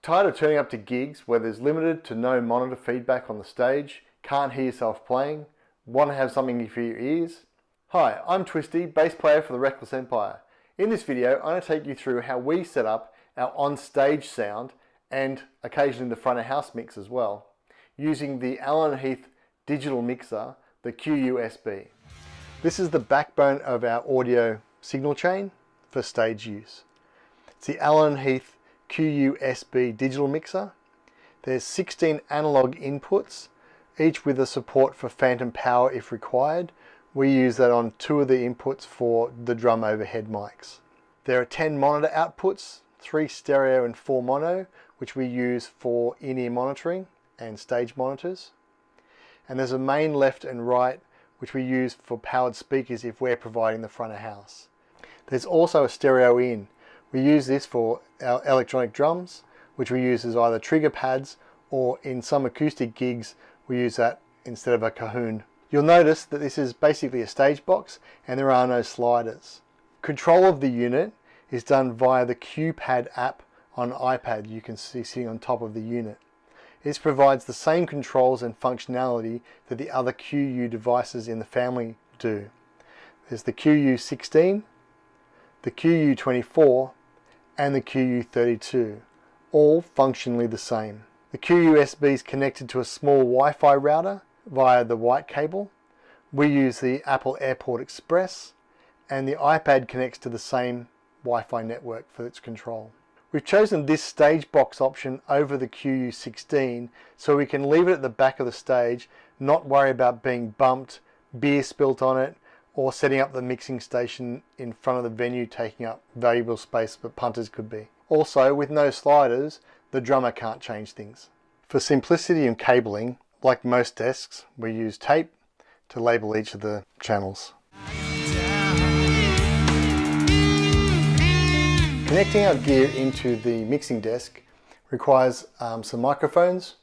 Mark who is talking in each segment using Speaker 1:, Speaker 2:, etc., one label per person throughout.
Speaker 1: Tired of turning up to gigs where there's limited to no monitor feedback on the stage, can't hear yourself playing, want to have something for your ears? Hi, I'm Twistie, bass player for the Reckless Empire. In this video, I'm going to take you through how we set up our on-stage sound and occasionally the front of house mix as well, using the Allen Heath digital mixer, the QU-SB. This is the backbone of our audio signal chain for stage use. It's the Allen Heath QU-SB digital mixer. There's 16 analog inputs, each with a support for phantom power if required. We use that on 2 of the inputs for the drum overhead mics. There are 10 monitor outputs, 3 stereo and 4 mono, which we use for in-ear monitoring and stage monitors. And there's a main left and right, which we use for powered speakers if we're providing the front of house. There's also a stereo in. We use this for our electronic drums, which we use as either trigger pads, or in some acoustic gigs we use that instead of a cajon. You'll notice that this is basically a stage box and there are no sliders. Control of the unit is done via the QPad app on iPad you can see sitting on top of the unit. This provides the same controls and functionality that the other QU devices in the family do. There's the QU-16, the QU-24 and the QU-32, all functionally the same. The QU-SB is connected to a small Wi-Fi router via the white cable. We use the Apple Airport Express, and the iPad connects to the same Wi-Fi network for its control. We've chosen this stage box option over the QU-16 so we can leave it at the back of the stage, not worry about being bumped, beer spilt on it, or setting up the mixing station in front of the venue taking up valuable space that punters could be. Also, with no sliders, the drummer can't change things. For simplicity in cabling, like most desks, we use tape to label each of the channels. Connecting our gear into the mixing desk requires some microphones,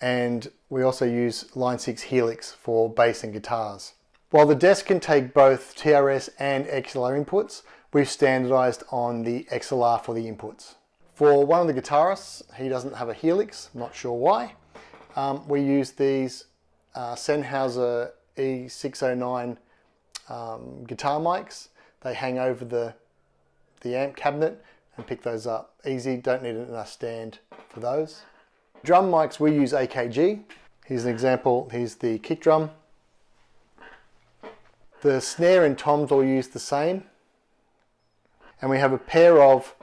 Speaker 1: and we also use Line 6 Helix for bass and guitars. While the desk can take both TRS and XLR inputs, we've standardized on the XLR for the inputs. For one of the guitarists, he doesn't have a Helix, I'm not sure why. We use these Sennheiser E609 guitar mics. They hang over the amp cabinet and pick those up. Easy, don't need a stand for those. Drum mics, we use AKG. Here's an example, here's the kick drum. The snare and toms all use the same. And we have a pair of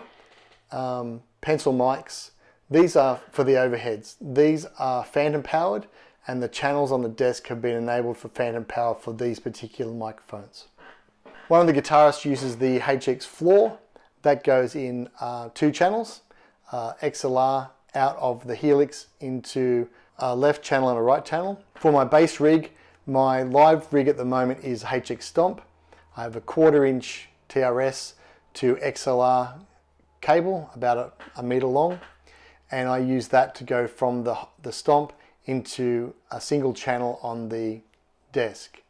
Speaker 1: pencil mics. These are for the overheads. These are phantom powered, and the channels on the desk have been enabled for phantom power for these particular microphones. One of the guitarists uses the HX Floor. That goes in 2 channels, XLR out of the Helix into a left channel and a right channel. For my bass rig, my live rig at the moment is HX Stomp. I have a 1/4 inch TRS to XLR cable, about a meter long, and I use that to go from the Stomp into a single channel on the desk.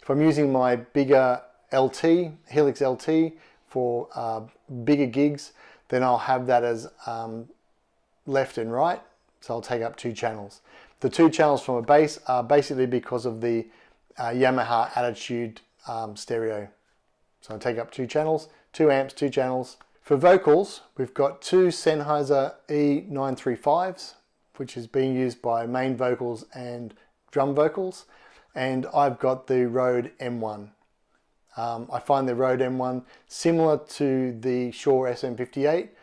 Speaker 1: If I'm using my bigger LT, Helix LT, for bigger gigs, then I'll have that as left and right, so I'll take up 2 channels. The 2 channels from a bass are basically because of the Yamaha Attitude stereo. So I take up 2 channels, 2 amps, 2 channels. For vocals, we've got 2 Sennheiser E935s, which is being used by main vocals and drum vocals, and I've got the Rode M1. I find the Rode M1 similar to the Shure SM58.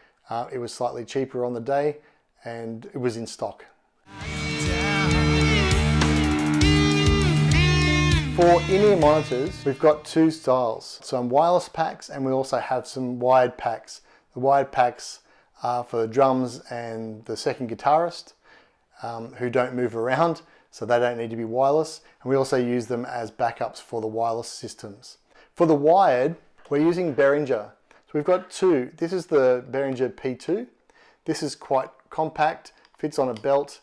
Speaker 1: It was slightly cheaper on the day and it was in stock. For in-ear monitors, we've got 2 styles. Some wireless packs, and we also have some wired packs. The wired packs are for the drums and the second guitarist who don't move around, so they don't need to be wireless. And we also use them as backups for the wireless systems. For the wired, we're using Behringer. So we've got 2. This is the Behringer P2. This is quite compact, fits on a belt.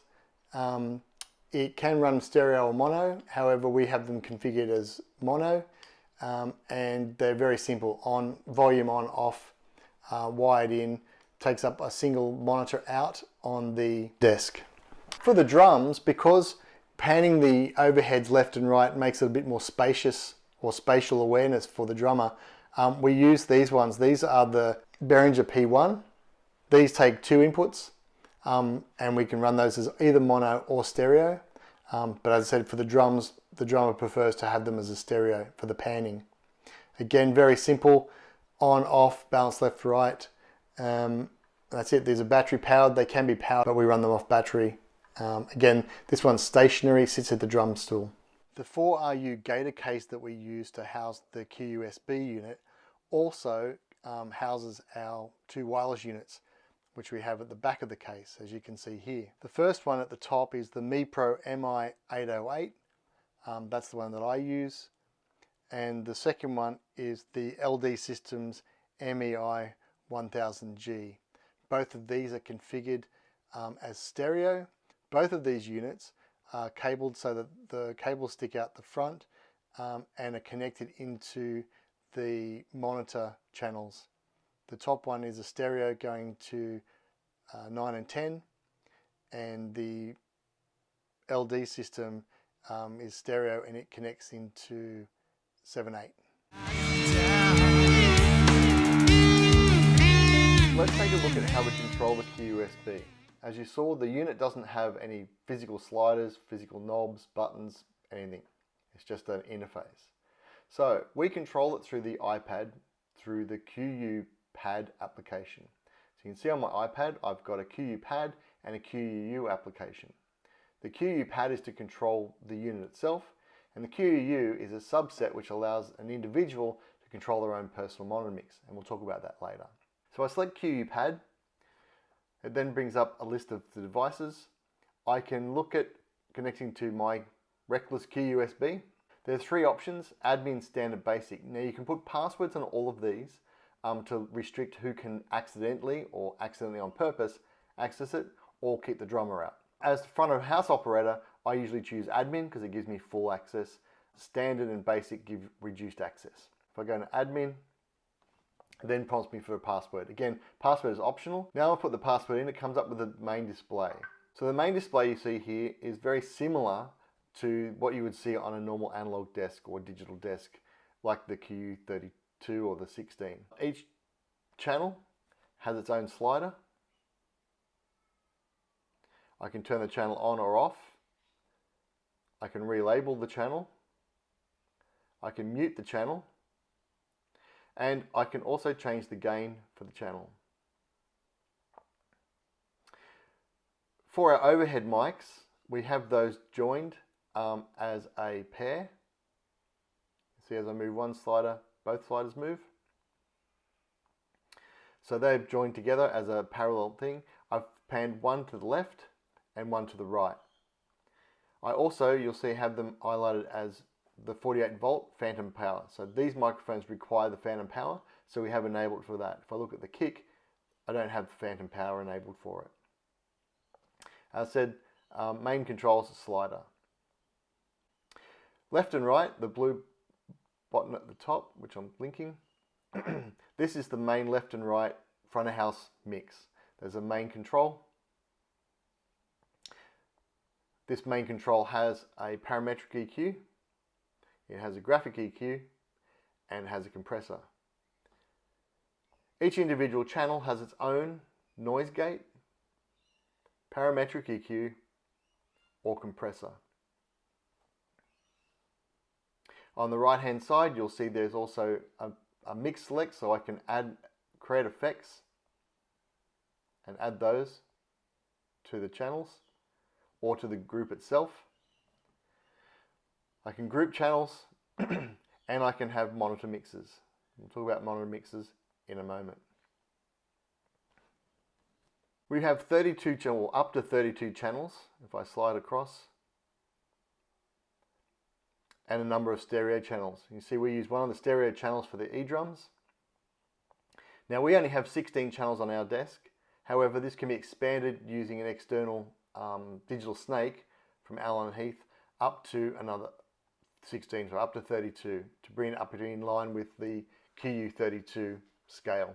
Speaker 1: It can run stereo or mono, however we have them configured as mono, and they're very simple. On volume on, off, wired in, takes up a single monitor out on the desk. For the drums, because panning the overheads left and right makes it a bit more spacious or spatial awareness for the drummer, we use these ones. These are the Behringer P1. These take 2 inputs, and we can run those as either mono or stereo. But as I said, for the drums, the drummer prefers to have them as a stereo for the panning. Again, very simple, on, off, balance left, right. That's it. These are battery powered. They can be powered, but we run them off battery. Again, this one's stationary, sits at the drum stool. The 4RU gator case that we use to house the QU-SB unit also houses our 2 wireless units, which we have at the back of the case, as you can see here. The first one at the top is the MiPro MI808. That's the one that I use. And the second one is the LD Systems MEI 1000G. Both of these are configured as stereo. Both of these units are cabled so that the cables stick out the front and are connected into the monitor channels. The top one is a stereo going to 9 and 10, and the LD system is stereo and it connects into 7/8. Let's take a look at how we control the QU-SB. As you saw, the unit doesn't have any physical sliders, physical knobs, buttons, anything. It's just an interface. So we control it through the iPad, through the QU Pad application. So you can see on my iPad, I've got a QU Pad and a QUU application. The QU Pad is to control the unit itself, and the QUU is a subset which allows an individual to control their own personal monitor mix, and we'll talk about that later. So I select QU Pad. It then brings up a list of the devices. I can look at connecting to my Reckless QU-SB. There are 3 options: admin, standard, basic. Now you can put passwords on all of these to restrict who can accidentally or accidentally on purpose access it or keep the drummer out. As the front of house operator, I usually choose admin because it gives me full access. Standard and basic give reduced access. If I go to admin, it then prompts me for a password. Again, password is optional. Now I put the password in, it comes up with the main display. So the main display you see here is very similar to what you would see on a normal analog desk or digital desk, like the QU32 or the 16. Each channel has its own slider. I can turn the channel on or off. I can relabel the channel. I can mute the channel. And I can also change the gain for the channel. For our overhead mics, we have those joined as a pair. See, as I move one slider, both sliders move. So they're joined together as a parallel thing. I've panned one to the left and one to the right. I also, you'll see, have them highlighted as the 48 volt phantom power. So these microphones require the phantom power, so we have enabled for that. If I look at the kick, I don't have the phantom power enabled for it. As I said, main controls a slider. Left and right, the blue button at the top, which I'm linking. This is the main left and right front of house mix. There's a main control. This main control has a parametric EQ. It has a graphic EQ and has a compressor. Each individual channel has its own noise gate, parametric EQ, or compressor. On the right hand side, you'll see there's also a mix select, so I can create effects and add those to the channels or to the group itself. I can group channels and I can have monitor mixes. We'll talk about monitor mixes in a moment. We have 32 channels, up to 32 channels, if I slide across, and a number of stereo channels. You see we use one of the stereo channels for the E-drums. Now we only have 16 channels on our desk. However, this can be expanded using an external digital snake from Allen Heath up to another 16, so up to 32, to bring it up in line with the QU32 scale.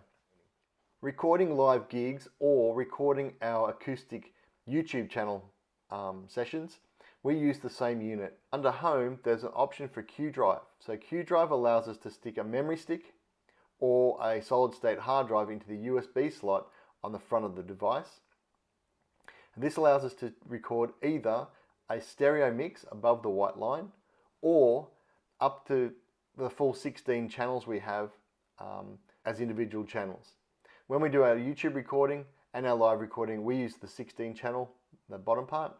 Speaker 1: recording live gigs or recording our acoustic YouTube channel sessions, we use the same unit. Under Home, there's an option for Q drive. So Q drive allows us to stick a memory stick or a solid state hard drive into the USB slot on the front of the device. And this allows us to record either a stereo mix above the white line or up to the full 16 channels we have as individual channels. When we do our YouTube recording and our live recording, we use the 16 channel, the bottom part.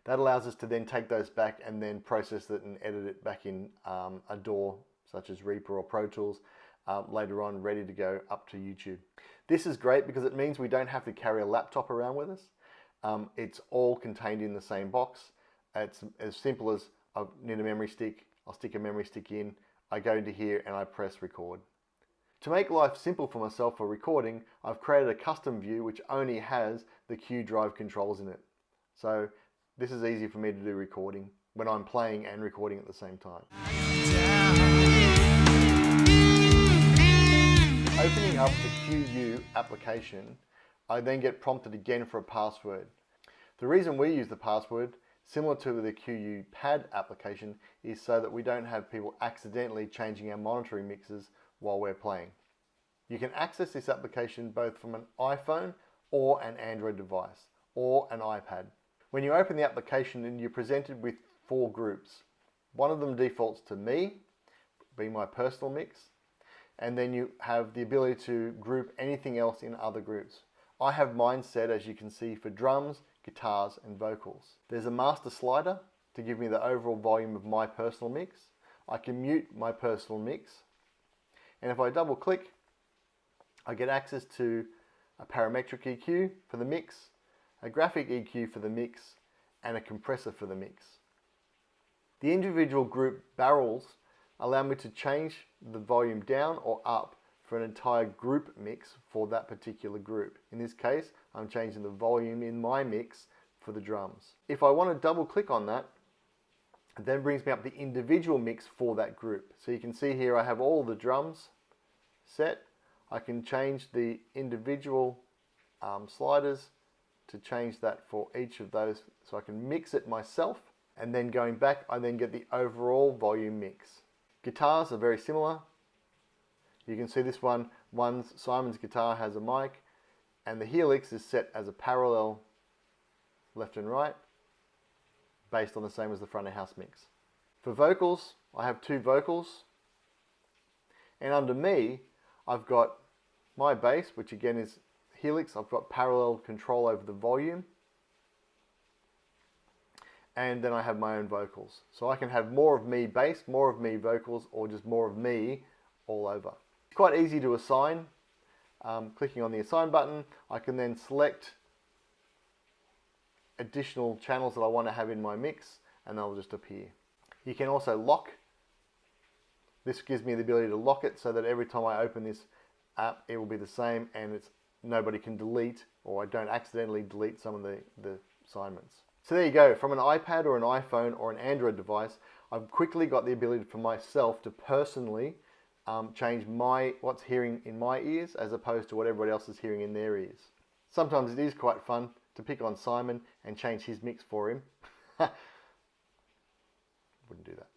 Speaker 1: That allows us to then take those back and then process it and edit it back in a DAW such as Reaper or Pro Tools later on, ready to go up to YouTube. This is great because it means we don't have to carry a laptop around with us. It's all contained in the same box. It's as simple as I need a memory stick, I'll stick a memory stick in, I go into here and I press record. To make life simple for myself for recording, I've created a custom view which only has the Q drive controls in it. So this is easy for me to do recording when I'm playing and recording at the same time. Opening up the QU application, I then get prompted again for a password. The reason we use the password, similar to the QU pad application, is so that we don't have people accidentally changing our monitoring mixes while we're playing. You can access this application both from an iPhone or an Android device or an iPad. When you open the application, then you're presented with 4 groups. One of them defaults to me, being my personal mix, and then you have the ability to group anything else in other groups. I have mine set, as you can see, for drums, guitars and vocals. There's a master slider to give me the overall volume of my personal mix. I can mute my personal mix, and if I double click, I get access to a parametric EQ for the mix, a graphic EQ for the mix, and a compressor for the mix. The individual group barrels allow me to change the volume down or up for an entire group mix for that particular group. In this case, I'm changing the volume in my mix for the drums. If I want to double click on that, it then brings me up the individual mix for that group. So you can see here I have all the drums set. I can change the individual sliders to change that for each of those, so I can mix it myself, and then going back I then get the overall volume mix. Guitars are very similar. You can see this one, Simon's guitar has a mic, and the Helix is set as a parallel left and right, based on the same as the front of house mix. For vocals, I have 2 vocals, and under me I've got my bass, which again is Helix. I've got parallel control over the volume, and then I have my own vocals. So I can have more of me bass, more of me vocals, or just more of me all over. It's quite easy to assign. Clicking on the assign button, I can then select additional channels that I want to have in my mix, and they'll just appear. You can also lock. This gives me the ability to lock it so that every time I open this app, it will be the same, and nobody can delete, or I don't accidentally delete some of the assignments. So there you go. From an iPad or an iPhone or an Android device, I've quickly got the ability for myself to personally change what's hearing in my ears as opposed to what everybody else is hearing in their ears. Sometimes it is quite fun to pick on Simon and change his mix for him. Wouldn't do that.